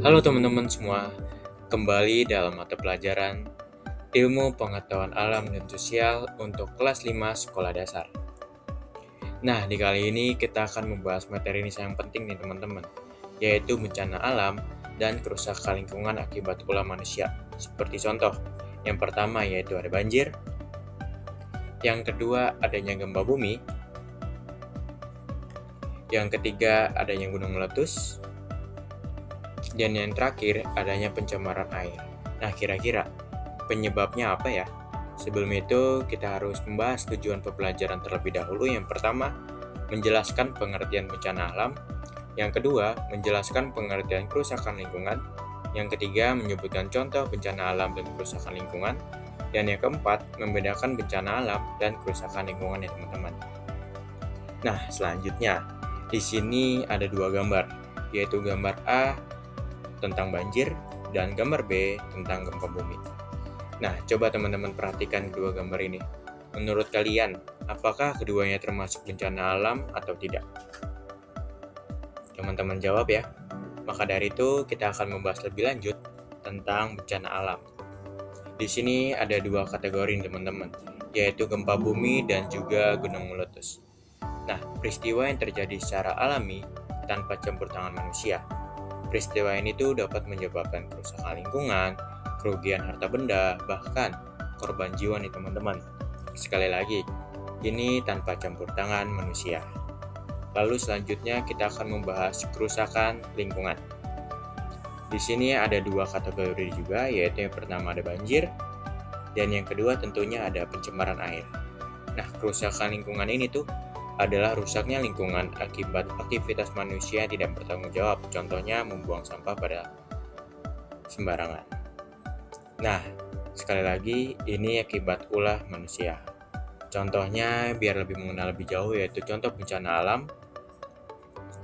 Halo teman-teman semua, kembali dalam mata pelajaran Ilmu Pengetahuan Alam dan Sosial untuk kelas 5 sekolah dasar. Nah, di kali ini kita akan membahas materi ini yang penting nih teman-teman, yaitu bencana alam dan kerusakan lingkungan akibat ulah manusia. Seperti contoh, yang pertama yaitu ada banjir, yang kedua adanya gempa bumi, yang ketiga adanya gunung meletus, dan yang terakhir adanya pencemaran air. Nah, kira-kira penyebabnya apa ya? Sebelum itu, kita harus membahas tujuan pembelajaran terlebih dahulu. Yang pertama, menjelaskan pengertian bencana alam. Yang kedua, menjelaskan pengertian kerusakan lingkungan. Yang ketiga, menyebutkan contoh bencana alam dan kerusakan lingkungan. Dan yang keempat, membedakan bencana alam dan kerusakan lingkungan ya teman-teman. Nah, selanjutnya, di sini ada dua gambar, yaitu gambar A tentang banjir dan gambar B tentang gempa bumi. Nah, coba teman-teman perhatikan kedua gambar ini. Menurut kalian, apakah keduanya termasuk bencana alam atau tidak? Teman-teman jawab ya. Maka dari itu, kita akan membahas lebih lanjut tentang bencana alam. Di sini ada dua kategori teman-teman, yaitu gempa bumi dan juga gunung meletus. Nah, peristiwa yang terjadi secara alami tanpa campur tangan manusia. Peristiwa ini tuh dapat menyebabkan kerusakan lingkungan, kerugian harta benda, bahkan korban jiwa nih teman-teman. Sekali lagi, ini tanpa campur tangan manusia. Lalu selanjutnya kita akan membahas kerusakan lingkungan. Di sini ada dua kategori juga, yaitu yang pertama ada banjir, dan yang kedua tentunya ada pencemaran air. Nah, kerusakan lingkungan ini tuh adalah rusaknya lingkungan akibat aktivitas manusia yang tidak bertanggung jawab, contohnya membuang sampah pada sembarangan. Nah, sekali lagi, ini akibat ulah manusia. Contohnya, biar lebih mengenal lebih jauh, yaitu contoh bencana alam.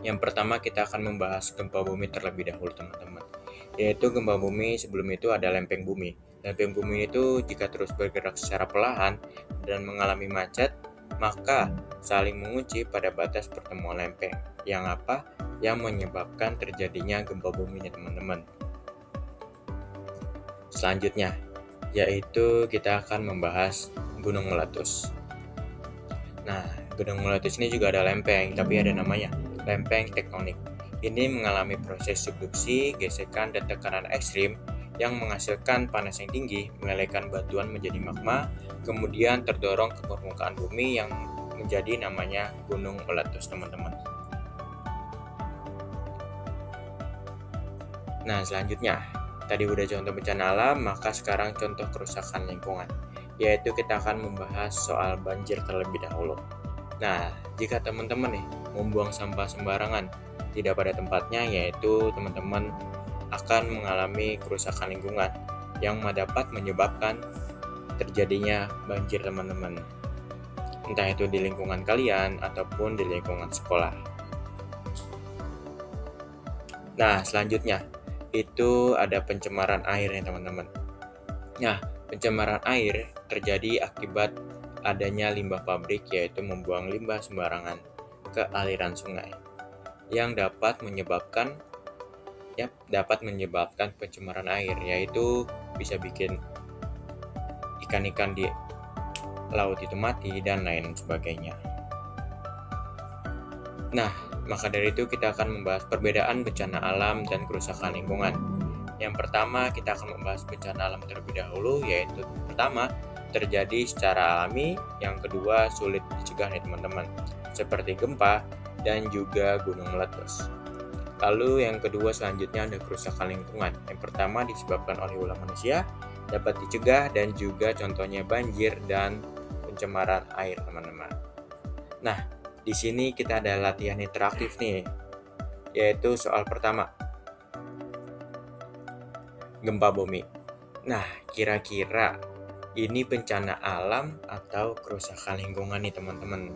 Yang pertama, kita akan membahas gempa bumi terlebih dahulu, teman-teman. Yaitu gempa bumi, sebelum itu ada lempeng bumi. Lempeng bumi itu jika terus bergerak secara perlahan dan mengalami macet, maka saling mengunci pada batas pertemuan lempeng. Yang apa? Yang menyebabkan terjadinya gempa bumi, teman-teman. Selanjutnya, yaitu kita akan membahas gunung meletus. Nah, gunung meletus ini juga ada lempeng, tapi ada namanya lempeng tektonik. Ini mengalami proses subduksi, gesekan, dan tekanan ekstrim yang menghasilkan panas yang tinggi, melelehkan batuan menjadi magma, kemudian terdorong ke permukaan bumi yang menjadi namanya gunung meletus, teman-teman. Nah, selanjutnya, tadi udah contoh bencana alam, maka sekarang contoh kerusakan lingkungan, yaitu kita akan membahas soal banjir terlebih dahulu. Nah, jika teman-teman nih membuang sampah sembarangan tidak pada tempatnya, yaitu teman-teman akan mengalami kerusakan lingkungan yang dapat menyebabkan terjadinya banjir, teman-teman. Entah itu di lingkungan kalian ataupun di lingkungan sekolah. Nah, selanjutnya itu ada pencemaran air ya, teman-teman. Nah, pencemaran air terjadi akibat adanya limbah pabrik, yaitu membuang limbah sembarangan ke aliran sungai yang dapat menyebabkan pencemaran air, yaitu bisa bikin ikan-ikan di laut itu mati dan lain sebagainya. Nah, maka dari itu kita akan membahas perbedaan bencana alam dan kerusakan lingkungan. Yang pertama, kita akan membahas bencana alam terlebih dahulu, yaitu pertama, terjadi secara alami, yang kedua, sulit dicegah nih teman-teman, seperti gempa dan juga gunung meletus. Lalu yang kedua selanjutnya ada kerusakan lingkungan. Yang pertama disebabkan oleh ulah manusia, dapat dicegah, dan juga contohnya banjir dan pencemaran air, teman-teman. Nah, di sini kita ada latihan interaktif nih, yaitu soal pertama, gempa bumi. Nah, kira-kira ini bencana alam atau kerusakan lingkungan nih teman-teman?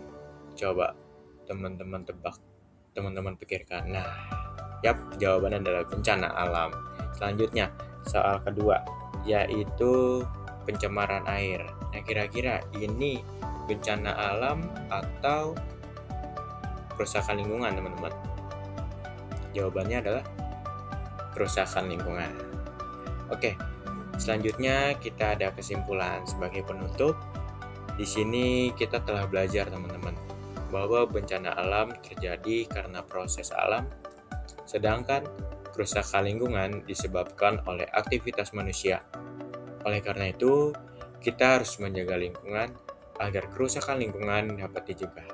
Coba teman-teman tebak, teman-teman pikirkan. Nah, jawabannya adalah bencana alam. Selanjutnya, soal kedua, yaitu pencemaran air. Nah, kira-kira ini bencana alam atau kerusakan lingkungan, teman-teman? Jawabannya adalah kerusakan lingkungan. Oke, selanjutnya kita ada kesimpulan sebagai penutup. Di sini kita telah belajar teman-teman bahwa bencana alam terjadi karena proses alam, sedangkan kerusakan lingkungan disebabkan oleh aktivitas manusia. Oleh karena itu, kita harus menjaga lingkungan agar kerusakan lingkungan dapat dicegah.